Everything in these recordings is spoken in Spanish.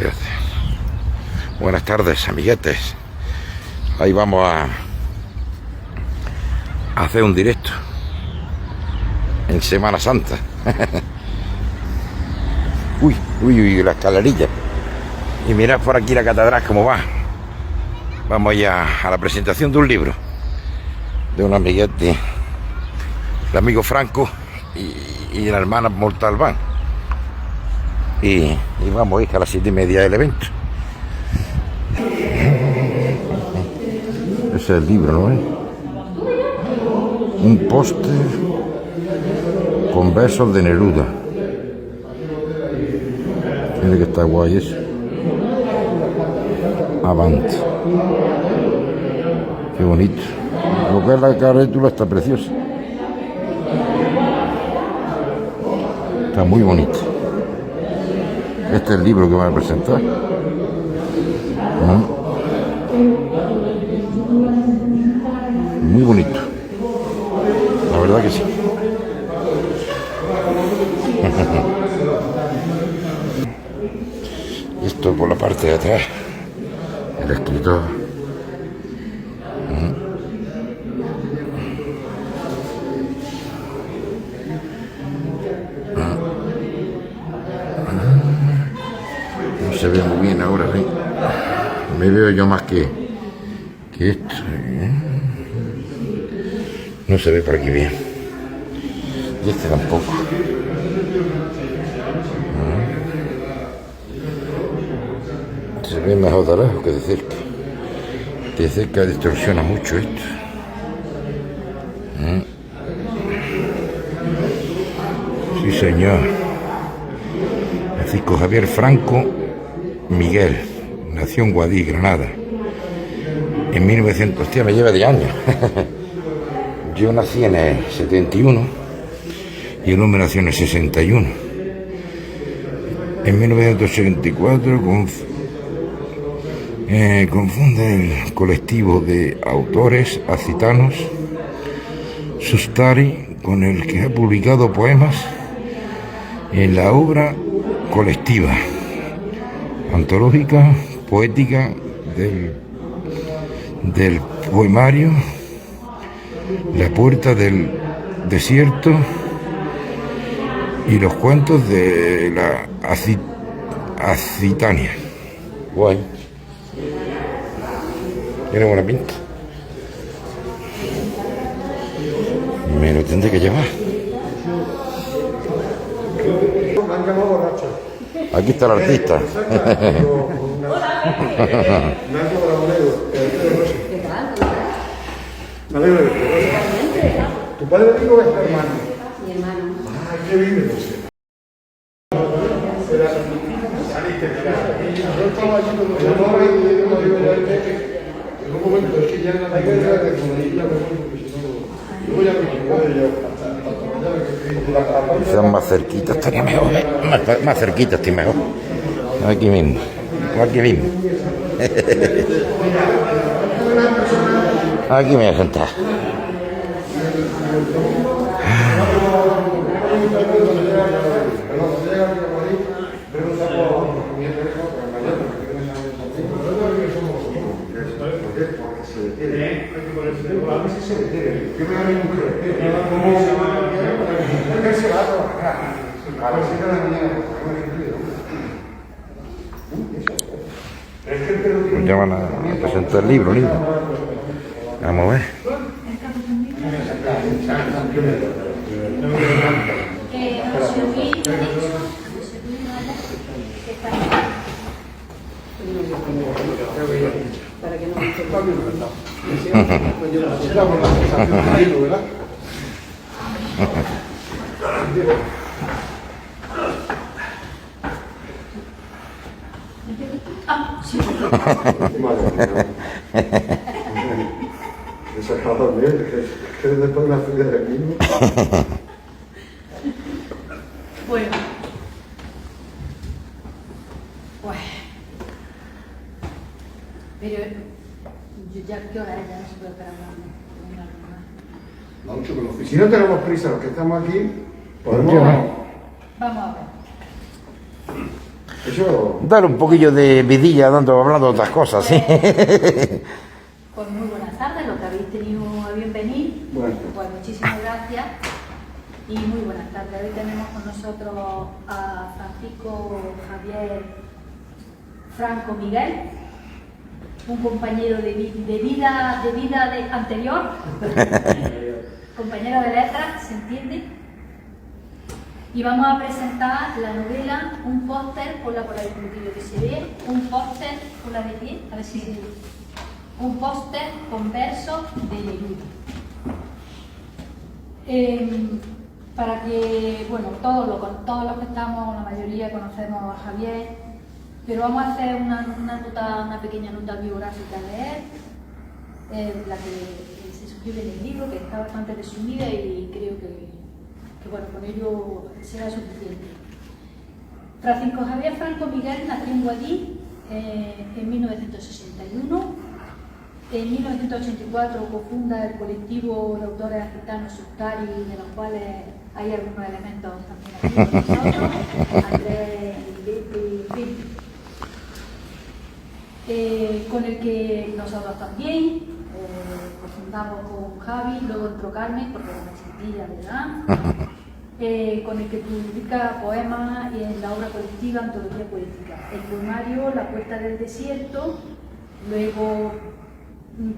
Fíjate. Buenas tardes, amiguetes. Ahí vamos a hacer un directo en Semana Santa. Uy, la escalerilla. Y mirad por aquí la catedral cómo va. Vamos ya a la presentación de un libro de un amiguete, el amigo Franco y la hermana Montalbán. Y vamos a ir a las 7:30 del evento. Ese es el libro, ¿no? Un póster con versos de Neruda. Tiene que estar guay eso. Avante. Qué bonito. Lo que es la carátula está preciosa. Está muy bonito. Este es el libro que van a presentar. Muy bonito. La verdad que sí. Esto por la parte de atrás. El escritor. No se ve muy bien ahora, ¿sí? Me veo yo más que esto. No se ve por aquí bien. Y este tampoco. Se ve mejor de lejos que de cerca. De cerca distorsiona mucho esto. Sí, señor. Francisco Javier Franco Miguel. Nació en Guadix, Granada. En 1900. Hostia, me lleva de años. Yo nací en el 71 y el hombre nació en el 61. En 1984 confunde el colectivo de autores acitanos Sustari con el que ha publicado poemas en la obra colectiva antológica poética del poemario La puerta del desierto y los cuentos de la Acitania. Guay. Tiene buena pinta. Me lo tendré que llevar. Aquí está el artista. ¿Tu padre digo es tu hermano? Mi hermano. Ah, ¿qué vive? Saliste de casa. Yo estaba allí con los amores y yo no digo ya en un momento, es que ya hay que entrar que con la isla porque si no, yo voy a mi yo Quizás más cerquita estaría mejor, más cerquita estoy mejor. Aquí mismo. Aquí me voy a sentar. Pues ya van a presentar el libro, niño. Vamos a ver. que después la feria del mismo. Bueno. Pero yo ya, ¿qué hora es? Ya no se puede esperar más. Si no tenemos prisa, los que estamos aquí, podemos... Vamos a ver. Eso... Dar un poquillo de vidilla hablando de otras cosas, ¿sí? Pues muy buenas tardes, los que habéis tenido a bien venir. Bueno. Pues muchísimas gracias y muy buenas tardes. Hoy tenemos con nosotros a Francisco Javier Franco Miguel, un compañero de vida anterior, compañero de letras, ¿se entiende? Y vamos a presentar la novela, un póster, ponla por ahí un poquillo que se ve, un póster, ponla de pie, a ver si se ve. Un póster con versos de Neruda. Para que, bueno, todos los que estamos, la mayoría conocemos a Javier, pero vamos a hacer una pequeña nota biográfica de él, la que se suscribe en el libro, que está bastante resumida y creo que bueno, con ello será suficiente. Francisco Javier Franco Miguel nació en Guadix en 1961. En 1984 cofunda el colectivo de autores gitanos Subtari, de los cuales hay algunos elementos también aquí con nosotros, Andrés y Filipe, con el que nosotros también cofundamos con Javi, luego entró Carmen, porque era una chiquilla, ¿verdad? Con el que publica poemas y en la obra colectiva Antología Poética. El poemario La Puerta del Desierto, luego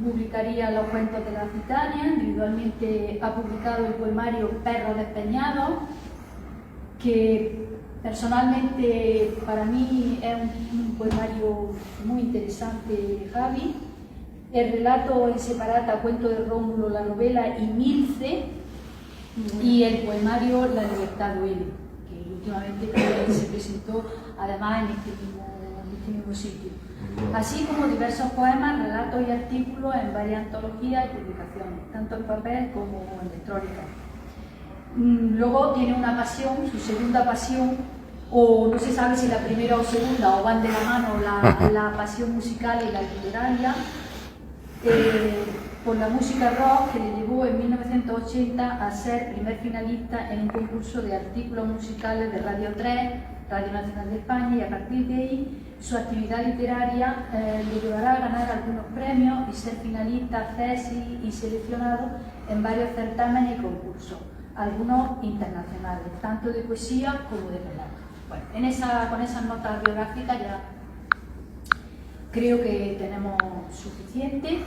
publicaría los cuentos de la gitana, individualmente ha publicado el poemario Perros Despeñados, que personalmente para mí es un poemario muy interesante de Javi, el relato en separata Cuento de Rómulo, la novela y Milce, y el poemario La Libertad Duele, que últimamente se presentó además en este mismo sitio. Así como diversos poemas, relatos y artículos en varias antologías y publicaciones, tanto en papel como en electrónica. Luego tiene una pasión, su segunda pasión, o no se sabe si la primera o segunda, o van de la mano la pasión musical y la literaria, por la música rock, que le llevó en 1980 a ser primer finalista en un concurso de artículos musicales de Radio 3, Radio Nacional de España, y a partir de ahí su actividad literaria le llevará a ganar algunos premios y ser finalista, tesis y seleccionado en varios certámenes y concursos, algunos internacionales, tanto de poesía como de relato. Bueno, con esas notas biográficas ya creo que tenemos suficiente.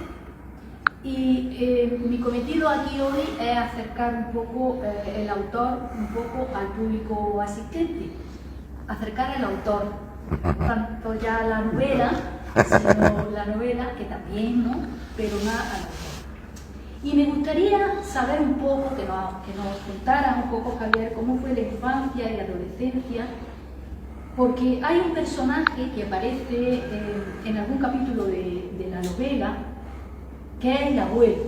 Y mi cometido aquí hoy es acercar un poco el autor un poco al público asistente, acercar el autor, tanto ya la novela, sino la novela, que también, ¿no? Pero más al autor. Y me gustaría saber un poco, que nos contara un poco, Javier, cómo fue la infancia y la adolescencia, porque hay un personaje que aparece en algún capítulo de la novela, que es el abuelo,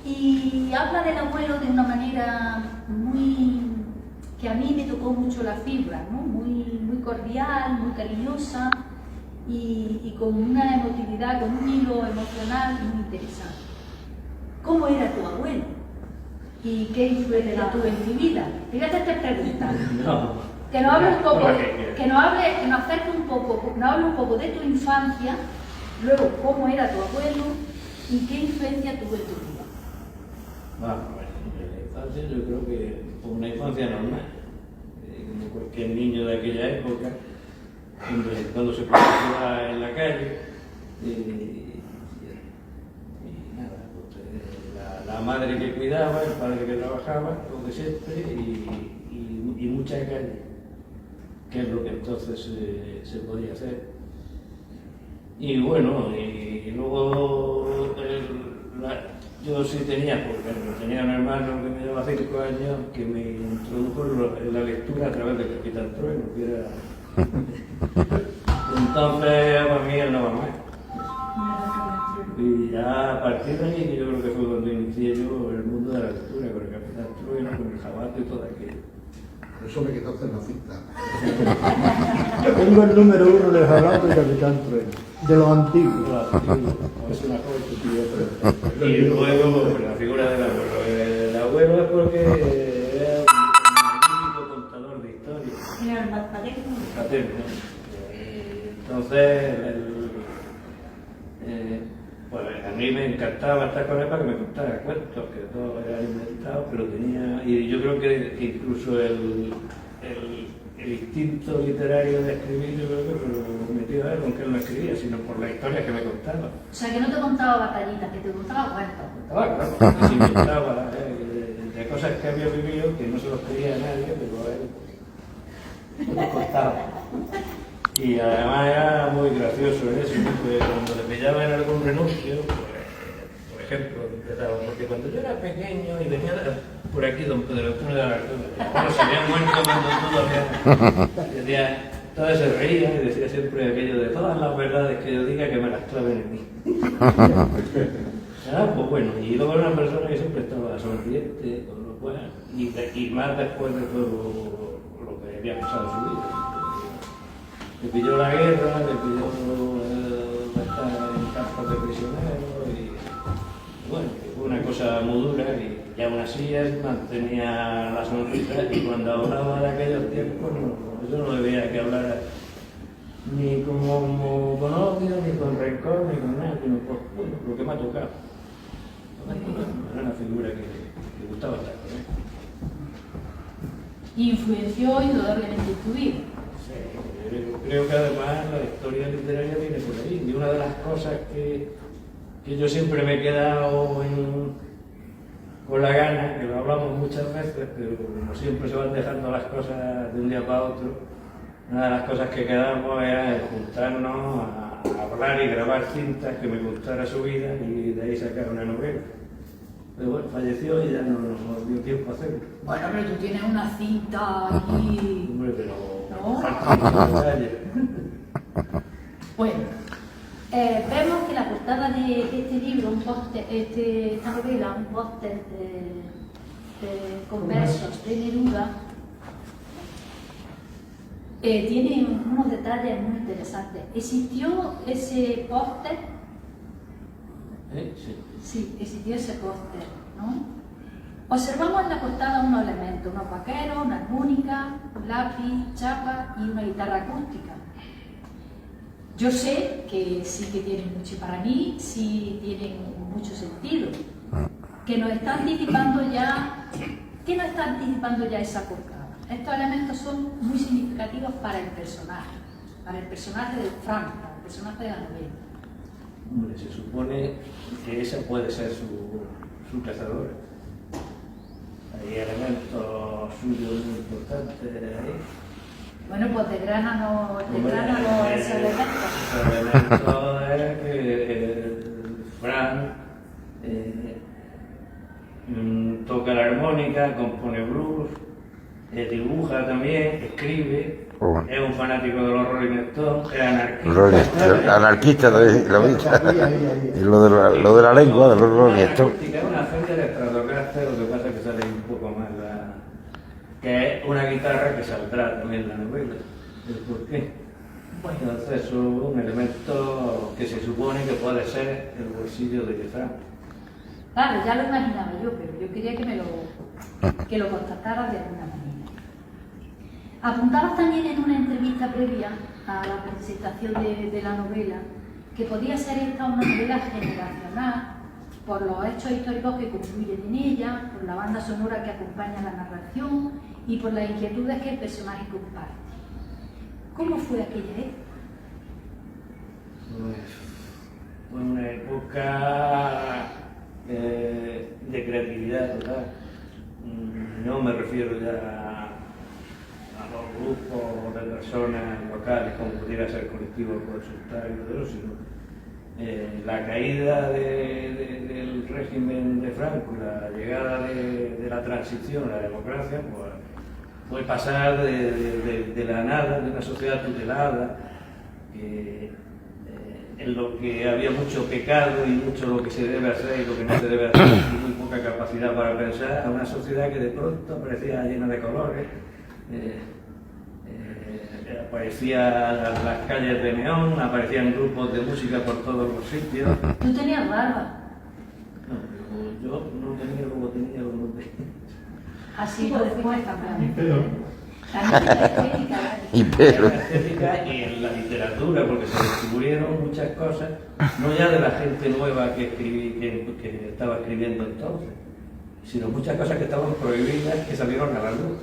y habla del abuelo de una manera que a mí me tocó mucho la fibra, ¿no? Muy cordial, muy cariñosa y con una emotividad, con un hilo emocional muy interesante. ¿Cómo era tu abuelo? ¿Y qué influencia tuvo en tu vida? Fíjate esta pregunta. No. Que nos hable un poco, que nos acerque un poco, nos hable un poco de tu infancia, luego cómo era tu abuelo y qué influencia tuvo en tu vida. Bueno, en la infancia yo creo que fue una infancia normal, como cualquier niño de aquella época, cuando se podía jugar en la calle, y nada, pues, la madre que cuidaba, el padre que trabajaba, lo de siempre, y mucha calle, que es lo que entonces se podía hacer. Y bueno, y luego yo sí tenía, porque tenía un hermano que me llevaba 5 años, que me introdujo en la lectura a través de Capitán Trueno, que era... Entonces, para mí él no va más. Y ya a partir de ahí, yo creo que fue cuando inicié yo el mundo de la lectura, con el Capitán Trueno, con el Jabato y todo aquello. Eso me quitaste la cinta. Tengo el número 1 del Jabato y Capitán Trueno, de los antiguos. Es una cosa que yo. Y luego pues, la figura del abuelo. El abuelo es porque era un magnífico contador de historias. Era el más paterno. Paterno. Entonces, pues a mí me encantaba estar con él para que me contara cuentos, que todo era inventado, pero tenía, y yo creo que incluso el instinto literario de escribir, yo creo que lo metió a él, aunque él no escribía, sino por la historia que me contaba. O sea, que no te contaba batallitas, que te contaba cuentos. Claro, se inventaba de cosas que había vivido que no se los creía a nadie, pero a él me contaba. Y además era muy gracioso eso, porque cuando le pillaba en algún renuncio, pues, por ejemplo, porque cuando yo era pequeño y venía por aquí don Pedro Antonio de Alarcón, bueno, se había muerto cuando todo había... Decía, todo se reía y decía siempre aquello de todas las verdades que yo diga que me las claven en mí. Pues bueno, y luego era una persona que siempre estaba sonriente, con lo cual, y más después de todo lo que había pasado en su vida. Le pilló la guerra, le pilló estar en campos de prisioneros y bueno, fue una cosa muy dura y aún así él mantenía la sonrisa y cuando hablaba de aquellos tiempos yo no le veía que hablara ni con odio, ni con rencor, ni con nada, sino por bueno, lo que me ha tocado. Era una figura que me gustaba estar con él. Y influenció indudablemente en tu vida. Creo que además la historia literaria viene por ahí. Y una de las cosas que yo siempre me he quedado con la gana, que lo hablamos muchas veces, pero como siempre se van dejando las cosas de un día para otro, una de las cosas que quedamos era juntarnos a hablar y grabar cintas que me contara su vida y de ahí sacar una novela. Pero bueno, falleció y ya no nos dio tiempo a hacerlo. Bueno, pero tú tienes una cinta allí. Hombre, pero... ¿No? Bueno, vemos que la portada de este libro, esta novela, un póster con versos de Neruda, tiene unos detalles muy interesantes. ¿Existió ese póster? Sí. Sí, existió ese póster, ¿no? Observamos en la portada unos elementos, unos vaqueros, una armónica, un lápiz, chapa y una guitarra acústica. Yo sé que sí que tienen mucho, para mí sí tienen mucho sentido, que nos está anticipando ya esa portada. Estos elementos son muy significativos para el personaje de Frank, para el personaje de la novela. Hombre, se supone que esa puede ser su cazadora. Hay elementos suyos muy importantes ahí. Bueno, pues desgránanos ese elemento. Ese elemento es que Frank toca la armónica, compone blues, dibuja también, escribe. Es un fanático de los Rolling Stones, es anarquista. Anarquista, lo he dicho. Y lo de la lengua de los Rolling Stones. Es una Fender Stratocaster, lo que pasa es que sale un poco más que es una guitarra que saldrá también en la novela. ¿El por qué? Bueno, entonces es un elemento que se supone que puede ser el bolsillo de Frank. Claro, ya lo imaginaba yo, pero yo quería que lo constataras de alguna manera. Apuntabas también en una entrevista previa a la presentación de la novela que podía ser esta una novela generacional por los hechos históricos que confluyen en ella, por la banda sonora que acompaña la narración y por las inquietudes que el personaje comparte. ¿Cómo fue aquella época? Fue una época de creatividad total. No me refiero ya a los grupos de personas locales, como pudiera ser colectivo consultario, sino la caída del régimen de Franco, la llegada de la transición a la democracia, pues fue pasar de la nada, de una sociedad tutelada, en lo que había mucho pecado y mucho lo que se debe hacer y lo que no se debe hacer, y muy poca capacidad para pensar, a una sociedad que de pronto parecía llena de colores. Aparecían las calles de neón, aparecían grupos de música por todos los sitios. ¿Tú tenías barba? No, pero yo no tenía como tenía. Así lo después cambiamos. También en la estética, Y En pero, la estética y en la literatura, porque se descubrieron muchas cosas, no ya de la gente nueva que estaba escribiendo entonces, sino muchas cosas que estaban prohibidas que salieron a la luz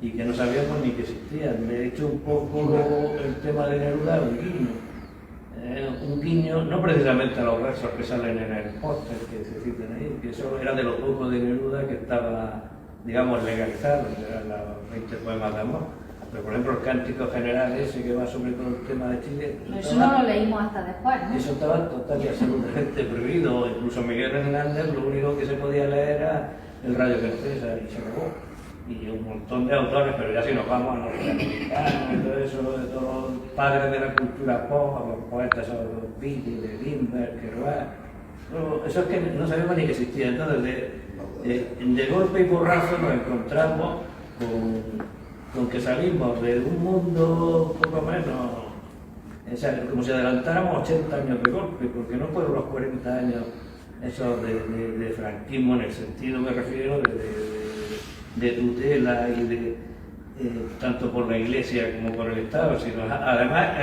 y que no sabíamos ni que existían. De hecho, un poco el tema de Neruda es un guiño, no precisamente a los versos que salen en el póster que se citan ahí, que eso era de los pocos de Neruda que estaba, digamos, legalizado, que eran los 20 poemas de amor. Pero, por ejemplo, el Cántico General ese que va sobre todo el tema de Chile. eso no lo leímos hasta después, ¿no? Eso estaba total y absolutamente prohibido. Incluso Miguel Hernández, lo único que se podía leer era el Radio Francesa y se acabó. Y un montón de autores, pero ya si nos vamos a los norteamericanos y todo eso, de todos los padres de la cultura pop, a los poetas, a los Beatles, de Lindbergh, Kerouac. Eso es que no sabíamos ni que existía. Entonces, de golpe y porrazo nos encontramos con que salimos de un mundo poco menos, o sea, como si adelantáramos 80 años de golpe, porque no fueron los 40 años esos de franquismo en el sentido me refiero de tutela y de tanto por la Iglesia como por el Estado, sino además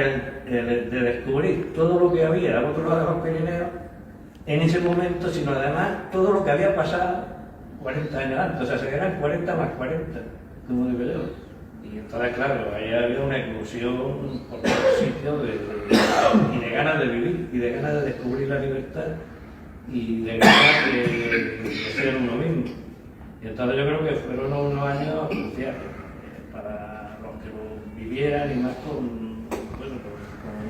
de descubrir todo lo que había al otro lado de los Pirineos en ese momento, sino además todo lo que había pasado 40 años antes, o sea, se eran 40 más 40, como digo yo. Y entonces, claro, ahí había una eclosión por todos sitios y de ganas de vivir, y de ganas de descubrir la libertad, y de ganas de ser uno mismo. Y entonces yo creo que fueron unos años cruciales para los que lo vivieran, y más con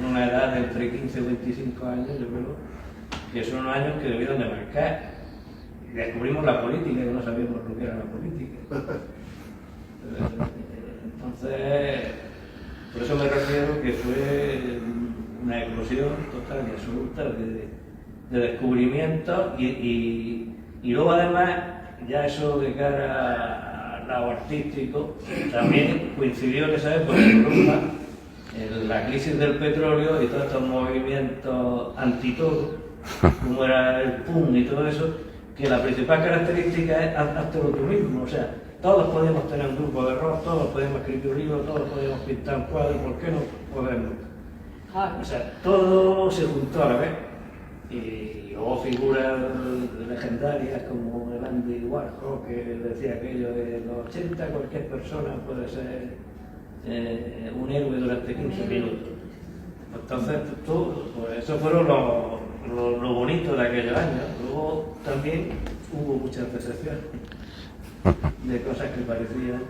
una edad de entre 15 y 25 años, yo creo que son unos años que debieron de marcar. Y descubrimos la política, que no sabíamos lo que era la política. Entonces, por eso me refiero que fue una eclosión total y absoluta de descubrimiento y luego además, ya eso de cara al lado artístico, también coincidió en esa época en Europa, en la crisis del petróleo y todos estos movimientos anti-todo, como era el PUM y todo eso, que la principal característica es hazlo tú mismo, o sea, todos podemos tener un grupo de rock, todos podemos escribir un libro, todos podemos pintar un cuadro, ¿por qué no podemos? O sea, todo se juntó a la vez. Y luego figuras legendarias como el Andy Warhol, que decía aquello de los 80, cualquier persona puede ser un héroe durante 15 minutos. Entonces, pues eso fueron lo bonito de aquellos años. Luego también hubo muchas decepciones de cosas que parecían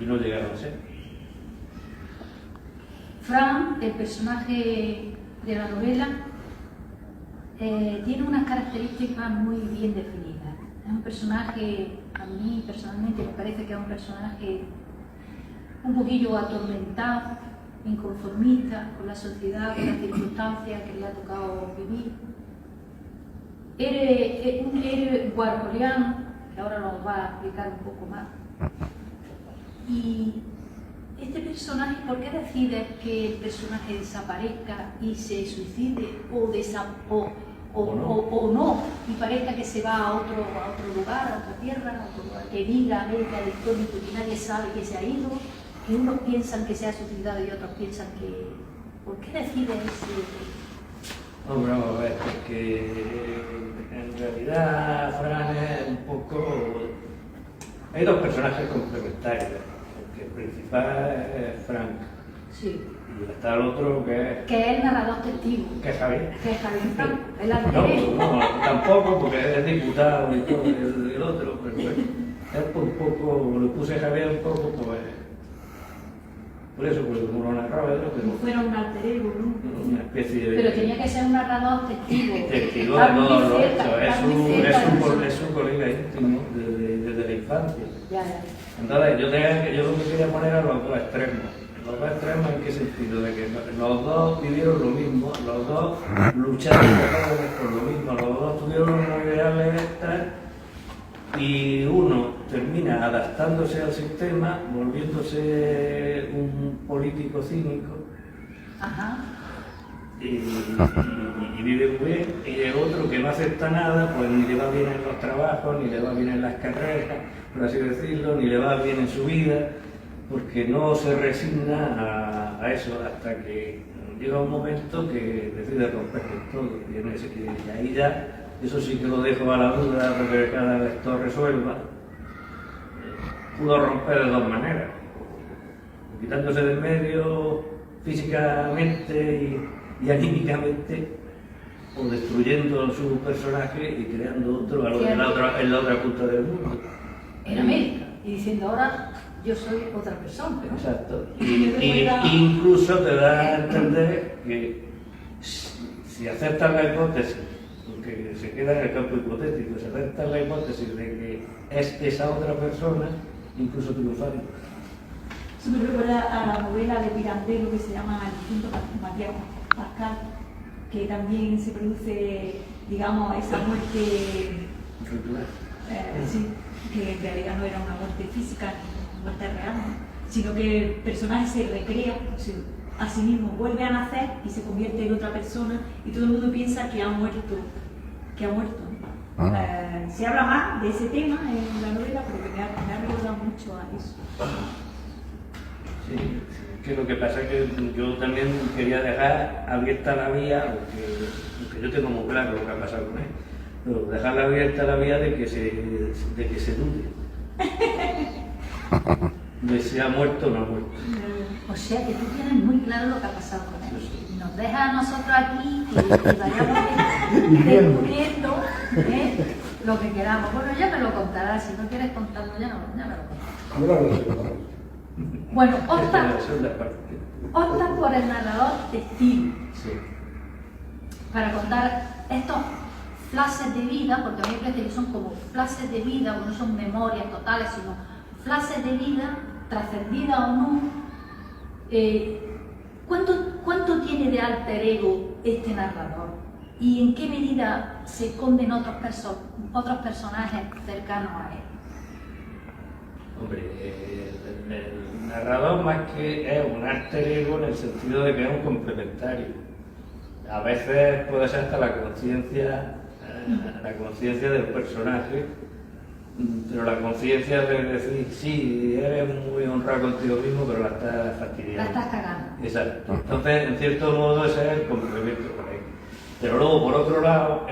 y no llegaron a ser. Fran, el personaje de la novela, tiene unas características muy bien definidas. Es un personaje, a mí personalmente me parece que es un personaje un poquillo atormentado, inconformista con la sociedad, con las circunstancias que le ha tocado vivir. Eres un héroe warholiano, que ahora nos va a explicar un poco más. Y este personaje, ¿por qué decides que el personaje desaparezca y se suicide o no, y parezca que se va a otro lugar, a otra tierra, a otro lugar, que diga América del Tónico que nadie sabe que se ha ido, que unos piensan que se ha suicidado y otros piensan que... ¿Por qué decides ese...? Hombre, vamos a ver, porque en realidad Fran es un poco... Hay dos personajes complementarios, porque el principal es Frank, Sí. y está el otro que es Que es narrador testigo, Javier. que es Javier Franco, el No, alter no, tampoco, porque es diputado y todo el otro, pero bueno, es un poco, lo puse a Javier un poco, pues, por eso, porque como lo narraba yo, como fuera un alter ego, ¿no? una especie de... Pero tenía que ser un narrador testigo. Testigo de todo lo hecho, es su colega. colega íntimo desde la infancia. Ya. Entonces, yo lo que quería poner a los dos extremos. ¿Los dos extremos en qué sentido? De que los dos vivieron lo mismo, los dos lucharon por lo mismo, los dos tuvieron unos ideales tal, y uno termina adaptándose al sistema, volviéndose un político cínico, Ajá. y y vive muy bien, y el otro que no acepta nada, pues ni le va bien en los trabajos, ni le va bien en las carreras, por así decirlo, ni le va bien en su vida, porque no se resigna a eso hasta que llega un momento que decide romper con todo. Y ahí ya, eso sí que lo dejo a la duda, porque cada lector resuelva. Pudo romper de dos maneras, quitándose del medio físicamente y anímicamente, o destruyendo su personaje y creando otro en la otra punta del mundo. En América, y diciendo ahora yo soy otra persona. ¿No? Exacto. Y incluso te da a entender que si aceptas la hipótesis, porque se queda en el campo hipotético, si aceptas la hipótesis de que es esa otra persona, incluso triunfaría. Eso me recuerda a la novela de Pirandello que se llama El difunto Matías Pascal, que también se produce, digamos, esa muerte, sí, que en realidad no era una muerte física, ni una muerte real, ¿no? Sino que el personaje se recrea a sí mismo, vuelve a nacer y se convierte en otra persona y todo el mundo piensa que ha muerto, ¿no? Se habla más de ese tema en la novela porque me ha recordado mucho a eso. Sí, que lo que pasa es que yo también quería dejar abierta la vía, aunque yo tengo muy claro lo que ha pasado con él, pero dejarla abierta la vía de que se dude de si ha muerto o no ha muerto. O sea que tú tienes muy claro lo que ha pasado con él. Y nos deja a nosotros aquí que vayamos descubriendo lo que queramos. Bueno, ya me lo contarás, si no quieres contarlo ya me lo contarás. Bueno, opta por el narrador testigo, Sí. para contar estos flashes de vida, porque a mí me parece que son como flashes de vida, porque no son memorias totales, sino flashes de vida, trascendida o no. ¿Cuánto tiene de alter ego este narrador? ¿Y en qué medida se esconden otros personajes cercanos a él? Hombre, el narrador más que es un alter ego en el sentido de que es un complementario. A veces puede ser hasta la conciencia del personaje, pero la conciencia de decir, sí, eres muy honrado contigo mismo, pero la estás fastidiando. La estás cagando. Exacto. Entonces, en cierto modo, ese es el complemento con él. Pero luego, por otro lado,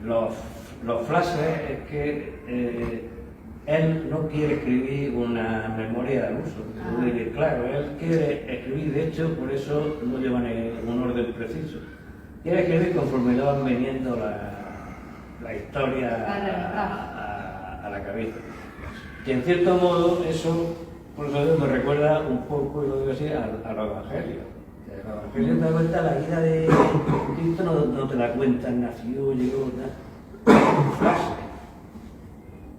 los flashes es que él no quiere escribir una memoria al uso. Claro, él quiere escribir, de hecho, por eso no llevan un orden preciso. Quiere escribir conforme le van viniendo la historia a la cabeza. Que en cierto modo eso, por eso me recuerda un poco, lo digo así, a los evangelios. El evangelio te da cuenta la vida de Cristo, no te la cuentan, nació, llegó, flash.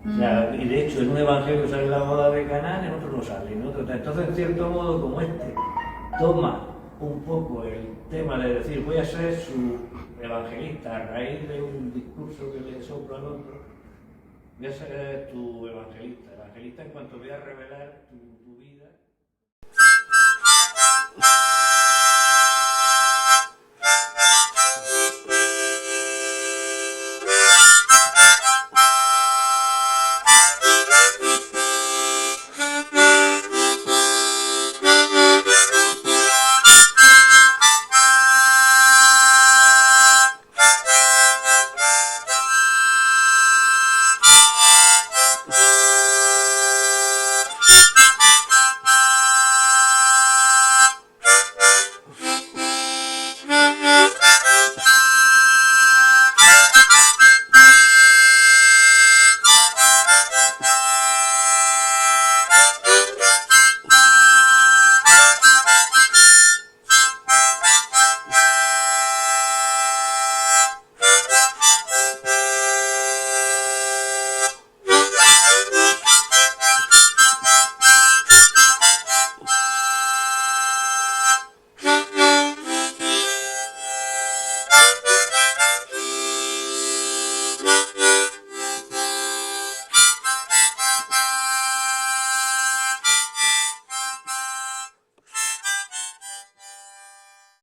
O sea, y de hecho en un evangelio sale la boda de Caná, en otro no sale, en otro. Entonces, en cierto modo, como este toma un poco el tema de decir voy a ser su evangelista a raíz de un discurso que le sopla al otro, voy a ser tu evangelista en cuanto voy a revelar tu vida.